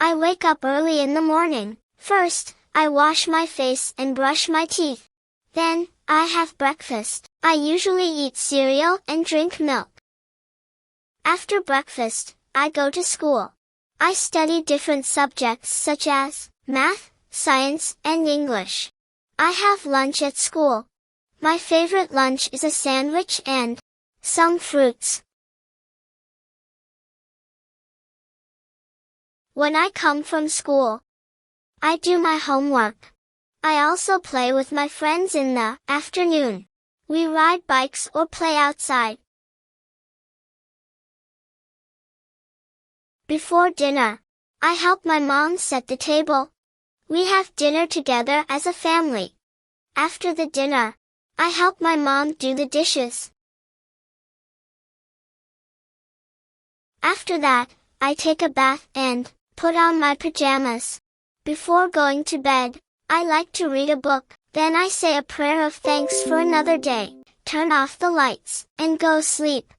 I wake up early in the morning. First, I wash my face and brush my teeth. Then, I have breakfast. I usually eat cereal and drink milk. After breakfast, I go to school. I study different subjects such as math, science, and English. I have lunch at school. My favorite lunch is a sandwich and some fruits. When I come from school, I do my homework. I also play with my friends in the afternoon. We ride bikes or play outside. Before dinner, I help my mom set the table. We have dinner together as a family. After the dinner, I help my mom do the dishes. After that, I take a bath and put on my pajamas. Before going to bed, I like to read a book. Then I say a prayer of thanks for another day, turn off the lights, and go sleep.